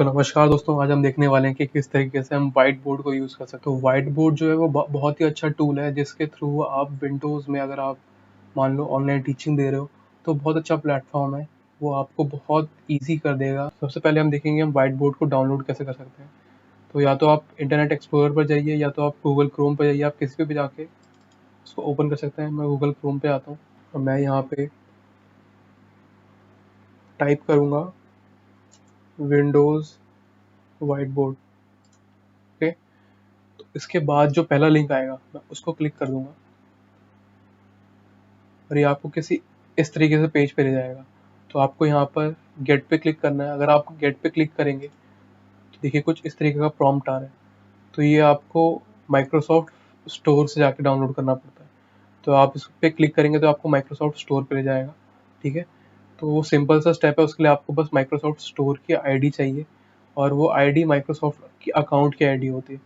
तो नमस्कार दोस्तों, आज हम देखने वाले हैं कि किस तरीके से हम व्हाइट बोर्ड को यूज़ कर सकते हैं। तो व्हाइट बोर्ड जो है वो बहुत ही अच्छा टूल है, जिसके थ्रू आप विंडोज़ में अगर आप मान लो ऑनलाइन टीचिंग दे रहे हो तो बहुत अच्छा प्लेटफॉर्म है। वो आपको बहुत ईजी कर देगा। सबसे पहले हम देखेंगे हम व्हाइट बोर्ड को डाउनलोड कैसे कर सकते हैं। तो या तो आप इंटरनेट एक्सप्लोरर पर जाइए या तो आप गूगल क्रोम पर जाइए, आप किसी पे भी जाके उसको ओपन कर सकते हैं। मैं गूगल क्रोम पे आता हूँ और मैं यहाँ पे टाइप करूँगा विंडोज़ व्हाइट बोर्ड। ओके, तो इसके बाद जो पहला लिंक आएगा मैं उसको क्लिक कर दूंगा और ये आपको किसी इस तरीके से पेज पे ले जाएगा। तो आपको यहाँ पर गेट पे क्लिक करना है। अगर आप गेट पे क्लिक करेंगे तो देखिए कुछ इस तरीके का प्रॉम्प्ट आ रहा है। तो ये आपको माइक्रोसॉफ्ट स्टोर से जाके डाउनलोड करना पड़ता है। तो आप इस पे क्लिक करेंगे तो आपको माइक्रोसॉफ्ट स्टोर पे ले जाएगा। ठीक है, तो वो सिंपल सा स्टेप है। उसके लिए आपको बस माइक्रोसॉफ्ट स्टोर की आईडी चाहिए और वो आईडी माइक्रोसॉफ्ट की अकाउंट की आईडी होती है।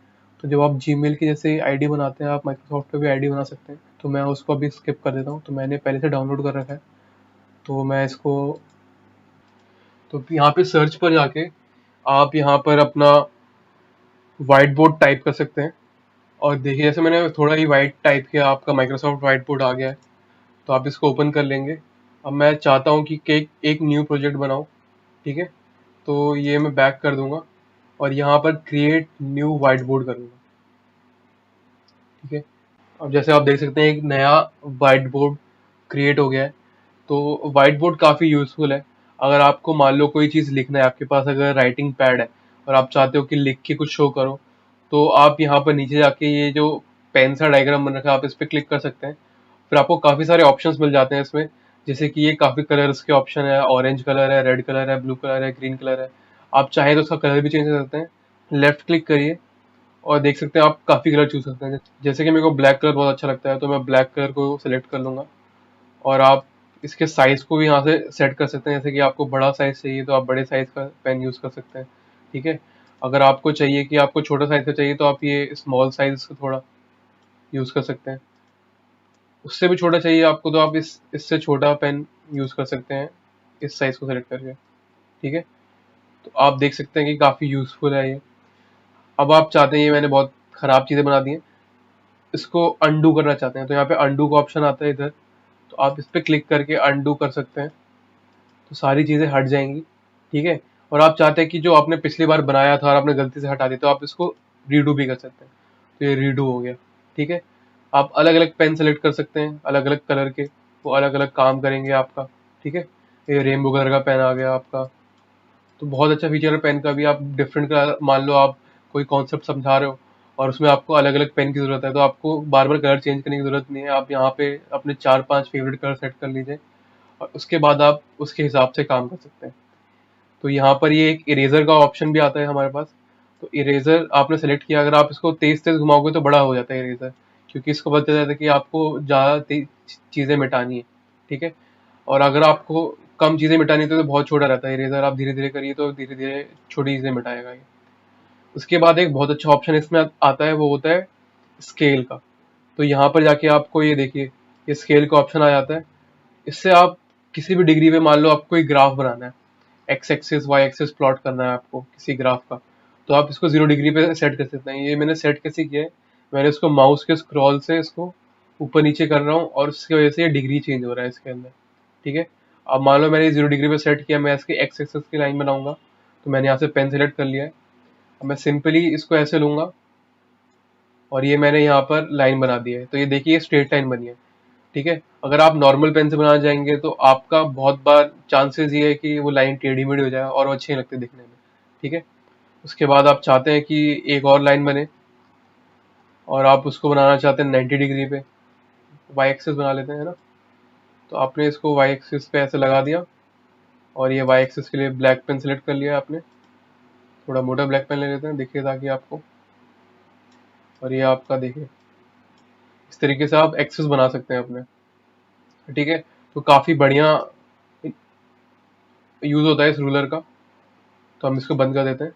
तो जब आप जीमेल की जैसे आईडी बनाते हैं, आप माइक्रोसॉफ्ट पे भी आईडी बना सकते हैं। तो मैं उसको अभी स्किप कर देता हूँ। तो मैंने पहले से डाउनलोड कर रखा है, तो मैं इसको तो यहाँ पे सर्च पर जाके आप यहाँ पर अपना व्हाइट बोर्ड टाइप कर सकते हैं। और देखिए जैसे मैंने थोड़ा ही व्हाइट टाइप किया, आपका माइक्रोसॉफ्ट व्हाइट बोर्ड आ गया है। तो आप इसको ओपन कर लेंगे। अब मैं चाहता हूँ कि एक न्यू प्रोजेक्ट बनाऊँ। ठीक है, तो ये मैं बैक कर दूंगा और यहाँ पर क्रिएट न्यू व्हाइट बोर्ड करूँगा। ठीक है, अब जैसे आप देख सकते हैं एक नया व्हाइट बोर्ड क्रिएट हो गया है। तो व्हाइट बोर्ड काफ़ी यूज़फुल है। अगर आपको मान लो कोई चीज़ लिखना है, आपके पास अगर राइटिंग पैड है और आप चाहते हो कि लिख के कुछ शो करो, तो आप यहाँ पर नीचे जाके ये जो पेन सा डायग्राम बन रखा है आप इस पर क्लिक कर सकते हैं। फिर आपको काफ़ी सारे ऑप्शंस मिल जाते हैं इसमें। जैसे कि ये काफ़ी कलर्स के ऑप्शन है, ऑरेंज कलर है, रेड कलर है, ब्लू कलर है, ग्रीन कलर है। आप चाहे तो उसका कलर भी चेंज कर सकते हैं। लेफ्ट क्लिक करिए और देख सकते हैं आप काफ़ी कलर चूज सकते हैं। जैसे कि मेरे को ब्लैक कलर बहुत अच्छा लगता है, तो मैं ब्लैक कलर को सिलेक्ट कर लूंगा। और आप इसके साइज को भी यहाँ से सेट कर सकते हैं। जैसे कि आपको बड़ा साइज चाहिए तो आप बड़े साइज का पेन यूज कर सकते हैं। ठीक है, अगर आपको चाहिए कि आपको छोटा साइज का चाहिए तो आप ये स्मॉल साइज का थोड़ा यूज कर सकते हैं। उससे भी छोटा चाहिए आपको तो आप इससे छोटा पेन यूज कर सकते हैं, इस साइज को सेलेक्ट करके। ठीक है, तो आप देख सकते हैं कि काफी यूजफुल है ये। अब आप चाहते हैं, ये मैंने बहुत खराब चीजें बना दी हैं, इसको अंडू करना चाहते हैं तो यहाँ पे अंडू का ऑप्शन आता है इधर। तो आप इस पे क्लिक करके अंडू कर सकते हैं, तो सारी चीजें हट जाएंगी। ठीक है, और आप चाहते हैं कि जो आपने पिछली बार बनाया था और आपने गलती से हटा दी, तो आप इसको रीडू भी कर सकते हैं। तो ये रीडू हो गया। ठीक है, आप अलग अलग पेन सेलेक्ट कर सकते हैं, अलग अलग कलर के, वो अलग अलग काम करेंगे आपका। ठीक है, ये रेनबो कलर का पेन आ गया आपका। तो बहुत अच्छा फीचर है पेन का भी। आप डिफरेंट कलर, मान लो आप कोई कॉन्सेप्ट समझा रहे हो और उसमें आपको अलग अलग पेन की जरूरत है, तो आपको बार बार कलर चेंज करने की जरूरत नहीं है। आप यहाँ पे अपने 4-5 फेवरेट कलर सेट कर लीजिए और उसके बाद आप उसके हिसाब से काम कर सकते हैं। तो यहाँ पर ये एक इरेजर का ऑप्शन भी आता है हमारे पास। तो इरेजर आपने सेलेक्ट किया, अगर आप इसको तेज तेज घुमाओगे तो बड़ा हो जाता है इरेजर, क्योंकि इसको पता चलता है कि आपको ज़्यादा चीज़ें मिटानी है। ठीक है, और अगर आपको कम चीज़ें मिटानी है तो बहुत छोटा रहता है इरेजर। आप धीरे धीरे करिए तो धीरे धीरे छोटी चीज़ें मिटाएगा ये। उसके बाद एक बहुत अच्छा ऑप्शन इसमें आता है, वो होता है स्केल का। तो यहाँ पर जाके आपको ये देखिए, ये स्केल का ऑप्शन आ जाता है। इससे आप किसी भी डिग्री पे, मान लो आपको कोई ग्राफ बनाना है, x axis y axis plot करना है आपको किसी ग्राफ का, तो आप इसको 0 डिग्री पे सेट कर सकते हैं। ये मैंने सेट कैसे किया है, मैंने इसको माउस के स्क्रॉल से इसको ऊपर नीचे कर रहा हूँ और उसकी वजह से ये डिग्री चेंज हो रहा है इसके अंदर। ठीक है, अब मान लो मैंने 0 डिग्री पे सेट किया, मैं इसके एक्स एक्सिस की लाइन बनाऊंगा। तो मैंने यहाँ से पेन सेलेक्ट कर लिया है। अब मैं सिंपली इसको ऐसे लूंगा और ये मैंने यहाँ पर लाइन बना दी है। तो ये देखिए स्ट्रेट लाइन बनी है। ठीक है, अगर आप नॉर्मल पेन से बनाना जाएंगे तो आपका बहुत बार चांसेस ये है कि वो लाइन टेढ़ी मेढ़ी हो जाए और वो अच्छी नहीं लगती दिखने में। ठीक है, उसके बाद आप चाहते हैं कि एक और लाइन बने और आप उसको बनाना चाहते हैं 90 डिग्री पे, वाई एक्सिस बना लेते हैं, है ना। तो आपने इसको वाई एक्सिस पे ऐसे लगा दिया और ये वाई एक्सिस के लिए ब्लैक पेन सेलेक्ट कर लिया आपने। थोड़ा मोटा ब्लैक पेन ले लेते हैं, देखिए ताकि आपको, और ये आपका देखिए इस तरीके से आप एक्सिस बना सकते हैं अपने। ठीक है, तो काफ़ी बढ़िया यूज़ होता है इस रूलर का। तो हम इसको बंद कर देते हैं।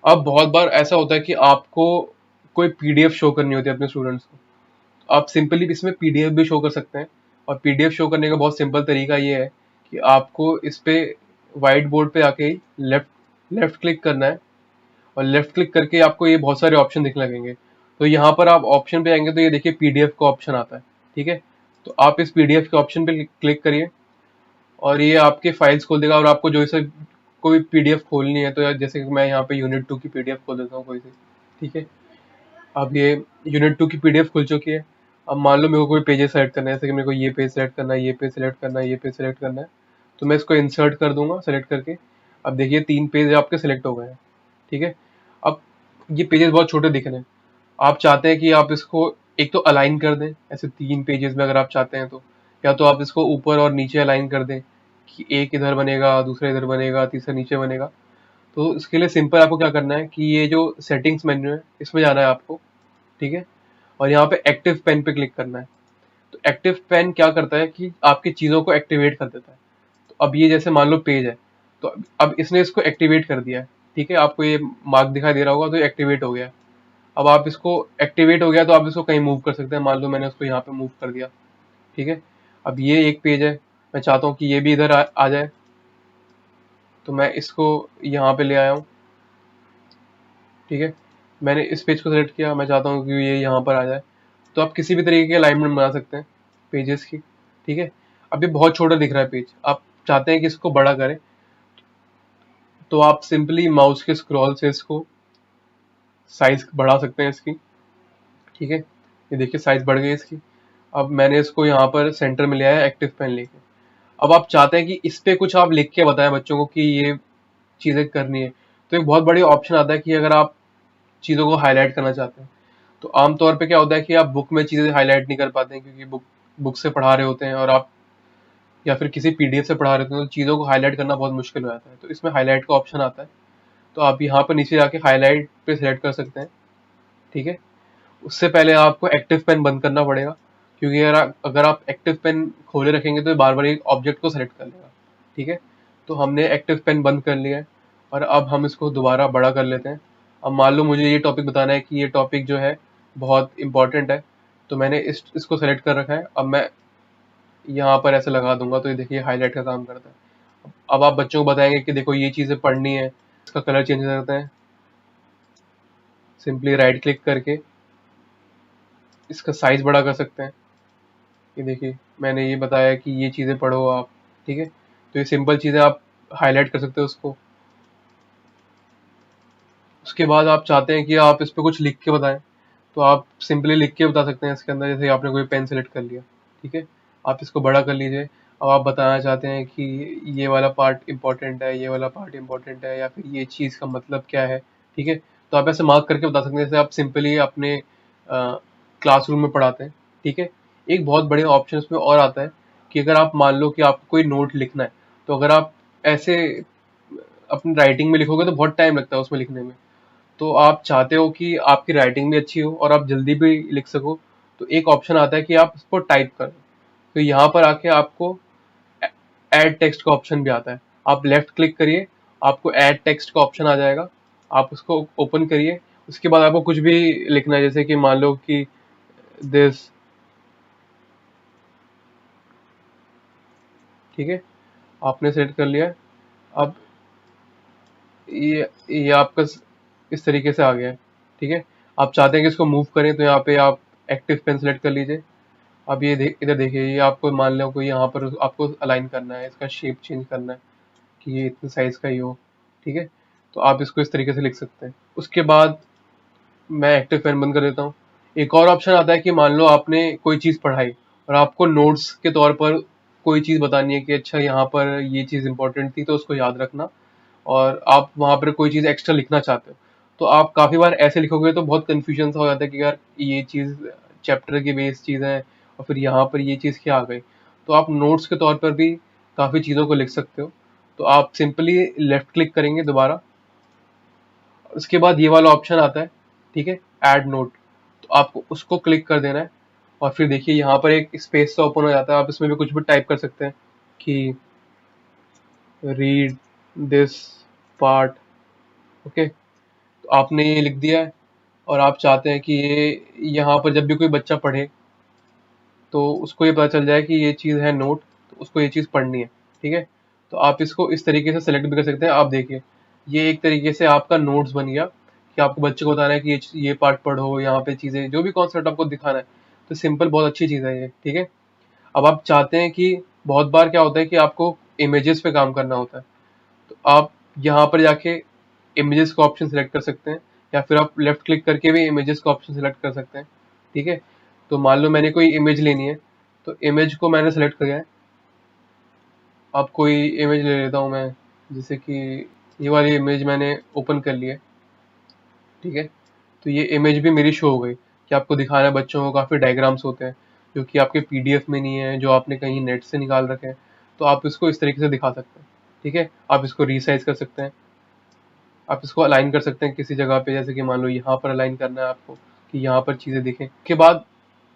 अब बहुत बार ऐसा होता है कि आपको कोई पीडीएफ शो करनी होती है अपने स्टूडेंट्स को, तो आप सिंपली इसमें पीडीएफ भी शो कर सकते हैं। और पीडीएफ शो करने का बहुत सिंपल तरीका ये है कि आपको इस पे व्हाइट बोर्ड पे आके ही लेफ्ट लेफ्ट क्लिक करना है, और लेफ्ट क्लिक करके आपको ये बहुत सारे ऑप्शन दिखने लगेंगे। तो यहाँ पर आप ऑप्शन पे आएंगे तो ये देखिए पीडीएफ का ऑप्शन आता है, ठीक है। तो आप इस पीडीएफ के ऑप्शन पे क्लिक करिए और ये आपके फाइल्स खोल देगा, और आपको जो इसे कोई पीडीएफ खोलनी है, तो जैसे कि मैं यहाँ पे यूनिट 2 की पीडीएफ खोल देता हूँ कोई सी, ठीक है। अब ये यूनिट 2 की पीडीएफ खुल चुकी है। अब मान लो मेरे को कोई पेजेस सेलेक्ट करना है, जैसे कि मेरे को ये पेज सेलेक्ट करना है, ये पेज सेलेक्ट करना है, ये पेज सेलेक्ट करना है, तो मैं इसको इंसर्ट कर दूंगा सेलेक्ट करके। अब देखिए 3 पेज आपके सेलेक्ट हो गए हैं, ठीक है। अब ये पेजेस बहुत छोटे दिख रहे हैं, आप चाहते हैं कि आप इसको एक तो अलाइन कर दें ऐसे 3 पेजेस में अगर आप चाहते हैं तो, या तो आप इसको ऊपर और नीचे अलाइन कर दें कि एक इधर बनेगा, दूसरा इधर बनेगा, तीसरा नीचे बनेगा। तो इसके लिए सिंपल आपको क्या करना है कि ये जो सेटिंग्स मेन्यू है इसमें जाना है आपको, ठीक है। और यहाँ पे एक्टिव पेन पे क्लिक करना है। तो एक्टिव पेन क्या करता है कि आपकी चीज़ों को एक्टिवेट कर देता है। तो अब ये जैसे मान लो पेज है, तो अब इसने इसको एक्टिवेट कर दिया है, ठीक है। आपको ये मार्क दिखाई दे रहा होगा, तो एक्टिवेट हो गया है। अब आप इसको एक्टिवेट हो गया तो आप इसको कहीं मूव कर सकते हैं, मान लो मैंने उसको यहाँ पे मूव कर दिया, ठीक है। अब ये एक पेज है, मैं चाहता हूँ कि ये भी इधर आ जाए, तो मैं इसको यहाँ पे ले आया हूँ, ठीक है। मैंने इस पेज को सेलेक्ट किया, मैं चाहता हूँ कि ये यहाँ पर आ जाए। तो आप किसी भी तरीके की अलाइनमेंट बना सकते हैं पेजेस की, ठीक है। अब ये बहुत छोटा दिख रहा है पेज, आप चाहते हैं कि इसको बड़ा करें, तो आप सिंपली माउस के स्क्रॉल से इसको साइज बढ़ा सकते हैं इसकी, ठीक है। ये देखिए साइज बढ़ गई इसकी। अब मैंने इसको यहाँ पर सेंटर में ले आया एक्टिव पेन लेके। अब आप चाहते हैं कि इस पे कुछ आप लिख के बताएं बच्चों को कि ये चीजें करनी है, तो एक बहुत बढ़िया ऑप्शन आता है कि अगर आप चीजों को हाईलाइट करना चाहते हैं, तो आमतौर पे क्या होता है कि आप बुक में चीजें हाईलाइट नहीं कर पाते हैं, क्योंकि बुक से पढ़ा रहे होते हैं, और आप या फिर किसी पीडीएफ से पढ़ा रहे होते हैं, तो चीज़ों को हाईलाइट करना बहुत मुश्किल हो जाता है। तो इसमें हाईलाइट का ऑप्शन आता है, तो आप यहाँ पर नीचे जाके हाईलाइट पे सिलेक्ट कर सकते हैं, ठीक है। उससे पहले आपको एक्टिव पेन बंद करना पड़ेगा, क्योंकि अगर आप एक्टिव पेन खोले रखेंगे तो बार बार एक ऑब्जेक्ट को सेलेक्ट कर लेगा, ठीक है। तो हमने एक्टिव पेन बंद कर लिया है, और अब हम इसको दोबारा बड़ा कर लेते हैं। अब मान लो मुझे ये टॉपिक बताना है कि ये टॉपिक जो है बहुत इंपॉर्टेंट है, तो मैंने इसको सेलेक्ट कर रखा है। अब मैं यहाँ पर ऐसे लगा दूंगा, तो ये देखिए हाईलाइट का काम करता है। अब आप बच्चों को बताएंगे कि देखो ये चीज़ें पढ़नी है, इसका कलर चेंज करते हैं, सिंपली राइट क्लिक करके इसका साइज बड़ा कर सकते हैं। ये देखिए मैंने ये बताया कि ये चीज़ें पढ़ो आप, ठीक है। तो ये सिंपल चीज़ें आप हाईलाइट कर सकते हो उसको। उसके बाद आप चाहते हैं कि आप इस पर कुछ लिख के बताएं, तो आप सिंपली लिख के बता सकते हैं इसके अंदर। जैसे आपने कोई पेन सेलेक्ट कर लिया, ठीक है, आप इसको बड़ा कर लीजिए। अब आप बताना चाहते हैं कि ये वाला पार्ट इंपॉर्टेंट है, ये वाला पार्ट इंपॉर्टेंट है, या फिर ये चीज़ का मतलब क्या है, ठीक है। तो आप ऐसे मार्क करके बता सकते हैं, जैसे आप सिंपली अपने क्लासरूम में पढ़ाते हैं, ठीक है। एक बहुत बढ़िया ऑप्शन इसमें और आता है कि अगर आप मान लो कि आपको कोई नोट लिखना है, तो अगर आप ऐसे अपनी राइटिंग में लिखोगे तो बहुत टाइम लगता है उसमें लिखने में, तो आप चाहते हो कि आपकी राइटिंग भी अच्छी हो और आप जल्दी भी लिख सको, तो एक ऑप्शन आता है कि आप इसको टाइप करें। तो यहाँ पर आके आपको ऐड टेक्स्ट का ऑप्शन भी आता है, आप लेफ्ट क्लिक करिए, आपको ऐड टेक्स्ट का ऑप्शन आ जाएगा, आप उसको ओपन करिए। उसके बाद आपको कुछ भी लिखना है, जैसे कि मान लो कि दिस, ठीक है, आपने सेलेक्ट कर लिया है। अब ये आपका इस तरीके से आ गया है, ठीक है। आप चाहते हैं कि इसको मूव करें, तो यहाँ पे आप एक्टिव पेन सेलेक्ट कर लीजिए। अब ये इधर देखिए, ये आपको मान लो कोई यहाँ पर आपको अलाइन करना है, इसका शेप चेंज करना है कि ये इतने साइज का ही हो, ठीक है। तो आप इसको इस तरीके से लिख सकते हैं। उसके बाद मैं एक्टिव पेन बंद कर देता हूँ। एक और ऑप्शन आता है कि मान लो आपने कोई चीज़ पढ़ाई और आपको नोट्स के तौर पर कोई चीज़ बतानी है कि अच्छा यहाँ पर ये चीज़ इंपॉर्टेंट थी, तो उसको याद रखना, और आप वहाँ पर कोई चीज़ एक्स्ट्रा लिखना चाहते हो। तो आप काफ़ी बार ऐसे लिखोगे तो बहुत कन्फ्यूजन सा हो जाता है कि यार ये चीज़ चैप्टर की बेस चीज़ है, और फिर यहाँ पर ये चीज़ क्या आ गई। तो आप नोट्स के तौर पर भी काफ़ी चीज़ों को लिख सकते हो। तो आप सिंपली लेफ्ट क्लिक करेंगे दोबारा, उसके बाद ये वाला ऑप्शन आता है, ठीक है, ऐड नोट, तो आपको उसको क्लिक कर देना है। और फिर देखिए यहाँ पर एक स्पेस सा ओपन हो जाता है, आप इसमें भी कुछ भी टाइप कर सकते हैं कि रीड दिस पार्ट, ओके। तो आपने ये लिख दिया है, और आप चाहते हैं कि ये यहाँ पर जब भी कोई बच्चा पढ़े तो उसको ये पता चल जाए कि ये चीज़ है नोट, तो उसको ये चीज़ पढ़नी है, ठीक है। तो आप इसको इस तरीके से सेलेक्ट भी कर सकते हैं। आप देखिए ये एक तरीके से आपका नोट्स बन गया कि आपको बच्चे को बताना है कि ये पार्ट पढ़ो, यहाँ पे चीज़ें जो भी कॉन्सेप्ट आपको दिखाना है। तो सिंपल बहुत अच्छी चीज़ है ये, ठीक है। अब आप चाहते हैं कि बहुत बार क्या होता है कि आपको इमेजेस पे काम करना होता है, तो आप यहाँ पर जाके इमेजेस का ऑप्शन सेलेक्ट कर सकते हैं, या फिर आप लेफ्ट क्लिक करके भी इमेजेस का ऑप्शन सेलेक्ट कर सकते हैं, ठीक है। तो मान लो मैंने कोई इमेज लेनी है, तो इमेज को मैंने सेलेक्ट किया है। अब कोई इमेज ले लेता हूँ मैं, जैसे कि ये वाली इमेज मैंने ओपन कर ली है, ठीक है। तो ये इमेज भी मेरी शो हो गई कि आपको दिखाना है बच्चों को। काफ़ी डायग्राम्स होते हैं जो कि आपके पीडीएफ में नहीं है, जो आपने कहीं नेट से निकाल रखे हैं, तो आप इसको इस तरीके से दिखा सकते हैं, ठीक है। आप इसको रीसाइज कर सकते हैं, आप इसको अलाइन कर सकते हैं किसी जगह पे, जैसे कि मान लो यहाँ पर अलाइन करना है आपको कि यहाँ पर चीज़ें दिखें। उसके बाद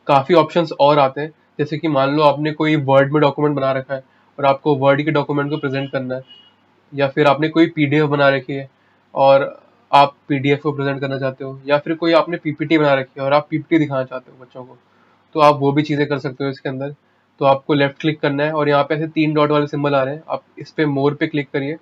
काफ़ी ऑप्शंस और आते हैं, जैसे कि मान लो आपने कोई वर्ड में डॉक्यूमेंट बना रखा है और आपको वर्ड के डॉक्यूमेंट को प्रेजेंट करना है, या फिर आपने कोई पीडीएफ बना रखी है और आप पीडीएफ को प्रेजेंट करना चाहते हो, या फिर कोई आपने पीपीटी बना रखी है और आप पीपीटी दिखाना चाहते हो बच्चों को, तो आप वो भी चीज़ें कर सकते हो इसके अंदर। तो आपको लेफ्ट क्लिक करना है और यहाँ पे ऐसे 3 डॉट वाले सिंबल आ रहे हैं, आप इस पे मोर पे क्लिक करिए।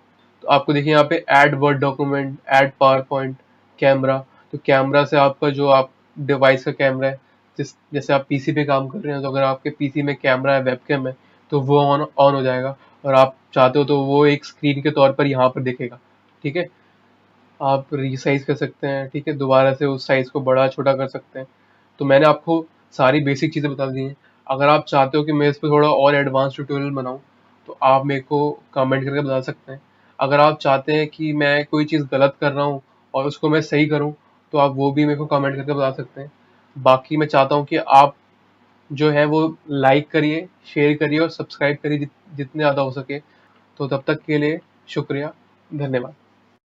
तो आपको देखिए यहाँ पे add word document, add power point, camera. तो कैमरा से आपका जो आप डिवाइस का कैमरा है, जैसे आप पीसी पे काम कर रहे हैं, तो अगर आपके पीसी में कैमरा है, वेबकैम है, तो वो ऑन ऑन हो जाएगा, और आप चाहते हो तो वो एक स्क्रीन के तौर पर यहाँ पर दिखेगा, ठीक है। आप रीसाइज कर सकते हैं, ठीक है, दोबारा से उस साइज को बड़ा छोटा कर सकते हैं। तो मैंने आपको सारी बेसिक चीज़ें बता दी हैं। अगर आप चाहते हो कि मैं इस पर थोड़ा और एडवांस ट्यूटोरियल बनाऊं, तो आप मेरे को कमेंट करके बता सकते हैं। अगर आप चाहते हैं कि मैं कोई चीज़ गलत कर रहा हूँ और उसको मैं सही करूँ, तो आप वो भी मेरे को कमेंट करके बता सकते हैं। बाकी मैं चाहता हूँ कि आप जो है वो लाइक करिए, शेयर करिए और सब्सक्राइब करिए जितने ज़्यादा हो सके। तो तब तक के लिए शुक्रिया, धन्यवाद।